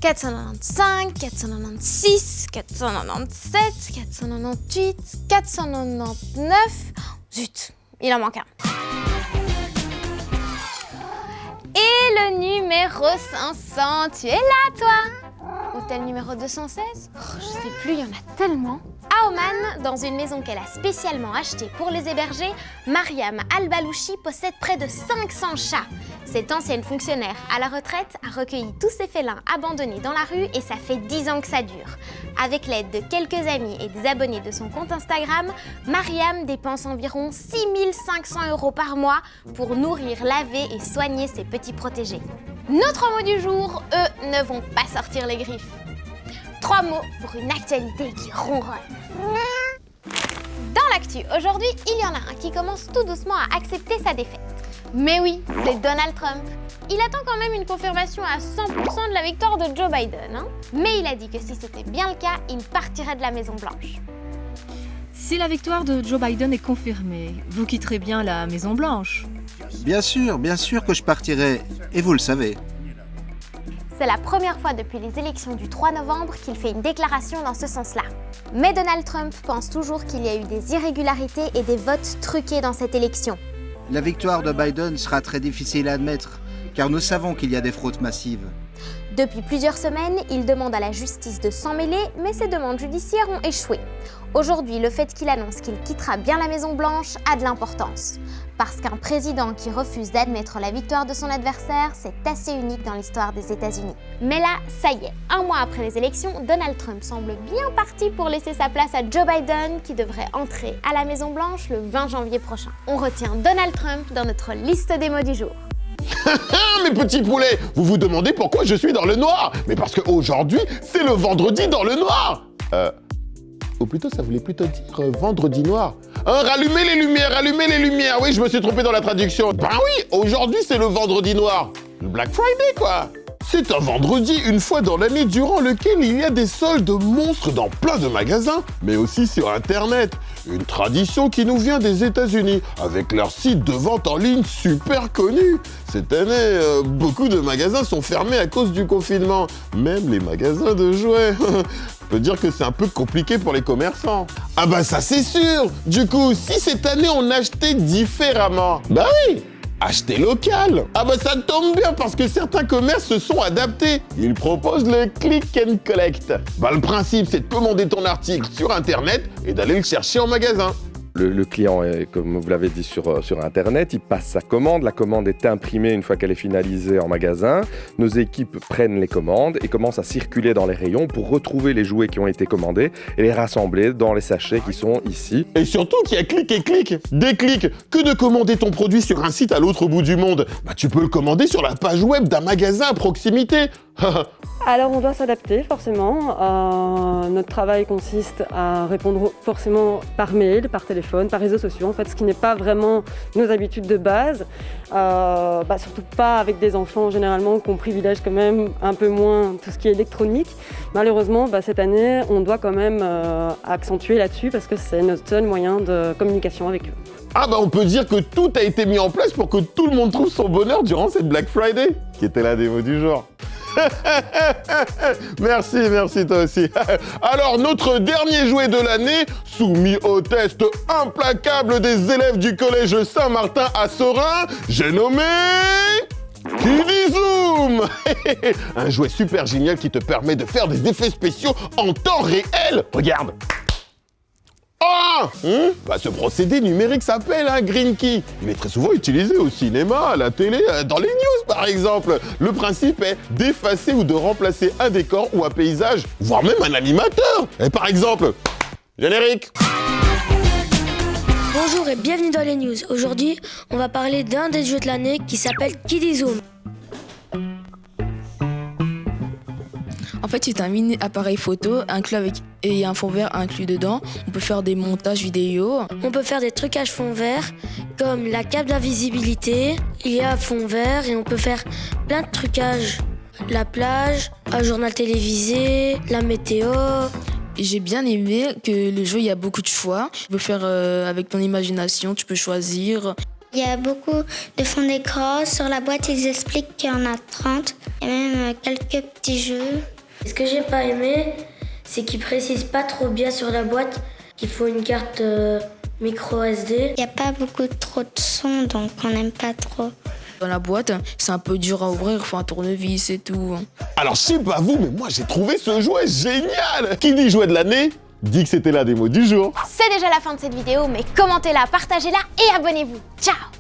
495, 496, 497, 498, 499... Zut, il en manque un. Et le numéro 500, tu es là, toi? Ou t'es le numéro 216? Je sais plus, il y en a tellement. À Oman, dans une maison qu'elle a spécialement achetée pour les héberger, Mariam Al-Balouchi possède près de 500 chats. Cette ancienne fonctionnaire à la retraite a recueilli tous ces félins abandonnés dans la rue et ça fait 10 ans que ça dure. Avec l'aide de quelques amis et des abonnés de son compte Instagram, Mariam dépense environ 6 500 € par mois pour nourrir, laver et soigner ses petits protégés. Nos 3 mots du jour, eux, ne vont pas sortir les griffes. 3 mots pour une actualité qui ronronne. Dans l'actu, aujourd'hui, il y en a un qui commence tout doucement à accepter sa défaite. Mais oui, c'est Donald Trump. Il attend quand même une confirmation à 100% de la victoire de Joe Biden, hein. Mais il a dit que si c'était bien le cas, il partirait de la Maison-Blanche. Si la victoire de Joe Biden est confirmée, vous quitterez bien la Maison-Blanche? Bien sûr que je partirai, et vous le savez. C'est la première fois depuis les élections du 3 novembre qu'il fait une déclaration dans ce sens-là. Mais Donald Trump pense toujours qu'il y a eu des irrégularités et des votes truqués dans cette élection. La victoire de Biden sera très difficile à admettre, car nous savons qu'il y a des fraudes massives. Depuis plusieurs semaines, il demande à la justice de s'en mêler, mais ses demandes judiciaires ont échoué. Aujourd'hui, le fait qu'il annonce qu'il quittera bien la Maison-Blanche a de l'importance. Parce qu'un président qui refuse d'admettre la victoire de son adversaire, c'est assez unique dans l'histoire des États-Unis. Mais là, ça y est, un mois après les élections, Donald Trump semble bien parti pour laisser sa place à Joe Biden, qui devrait entrer à la Maison-Blanche le 20 janvier prochain. On retient Donald Trump dans notre liste des mots du jour. Mes petits poulets, vous vous demandez pourquoi je suis dans le noir? Mais parce qu'aujourd'hui, c'est le vendredi dans le noir. Ou plutôt, ça voulait plutôt dire vendredi noir. Hein, rallumez les lumières. Oui, je me suis trompé dans la traduction. Ben oui, aujourd'hui, c'est le vendredi noir. Le Black Friday, quoi. C'est un vendredi, une fois dans l'année, durant lequel il y a des soldes monstres dans plein de magasins, mais aussi sur Internet. Une tradition qui nous vient des États-Unis, avec leur site de vente en ligne super connu. Cette année, beaucoup de magasins sont fermés à cause du confinement, même les magasins de jouets. On peut dire que c'est un peu compliqué pour les commerçants. Ah bah ça c'est sûr. Du coup, si cette année on achetait différemment, bah oui, acheter local. Ah bah ça tombe bien parce que certains commerces se sont adaptés. Ils proposent le click and collect. Bah le principe c'est de commander ton article sur internet et d'aller le chercher en magasin. Le client, comme vous l'avez dit sur Internet, il passe sa commande. La commande est imprimée une fois qu'elle est finalisée en magasin. Nos équipes prennent les commandes et commencent à circuler dans les rayons pour retrouver les jouets qui ont été commandés et les rassembler dans les sachets qui sont ici. Et surtout qu'il y a clic et clic. Des clics. Que de commander ton produit sur un site à l'autre bout du monde. Bah tu peux le commander sur la page web d'un magasin à proximité. Alors on doit s'adapter forcément. Notre travail consiste à répondre forcément par mail, par téléphone, par réseaux sociaux, en fait, ce qui n'est pas vraiment nos habitudes de base. Surtout pas avec des enfants généralement qu'on privilège quand même un peu moins tout ce qui est électronique. Malheureusement, cette année, on doit quand même accentuer là-dessus parce que c'est notre seul moyen de communication avec eux. Ah bah on peut dire que tout a été mis en place pour que tout le monde trouve son bonheur durant cette Black Friday, qui était la démo du jour. Merci toi aussi. Alors, notre dernier jouet de l'année, soumis au test implacable des élèves du collège Saint-Martin à Saurin, j'ai nommé... Kidizoom. Un jouet super génial qui te permet de faire des effets spéciaux en temps réel. Regarde. Ce procédé numérique s'appelle un Green Key. Il est très souvent utilisé au cinéma, à la télé, dans les news par exemple. Le principe est d'effacer ou de remplacer un décor ou un paysage, voire même un animateur. Et par exemple, générique. Bonjour et bienvenue dans les news. Aujourd'hui, on va parler d'un des jeux de l'année qui s'appelle Kidizoom. En fait, c'est un mini appareil photo inclus et un fond vert inclus dedans. On peut faire des montages vidéo. On peut faire des trucages fond vert comme la cape d'invisibilité. Il y a fond vert et on peut faire plein de trucages. La plage, un journal télévisé, la météo. Et j'ai bien aimé que le jeu, il y a beaucoup de choix. Tu peux faire avec ton imagination, tu peux choisir. Il y a beaucoup de fonds d'écran. Sur la boîte, ils expliquent qu'il y en a 30. Il y a même quelques petits jeux. Ce que j'ai pas aimé, c'est qu'ils précisent pas trop bien sur la boîte qu'il faut une carte micro SD. Il n'y a pas beaucoup trop de son, donc on n'aime pas trop. Dans la boîte, c'est un peu dur à ouvrir, il faut un tournevis et tout. Alors, je sais pas vous, mais moi, j'ai trouvé ce jouet génial. Qui dit jouet de l'année dit que c'était la démo du jour. C'est déjà la fin de cette vidéo, mais commentez-la, partagez-la et abonnez-vous. Ciao!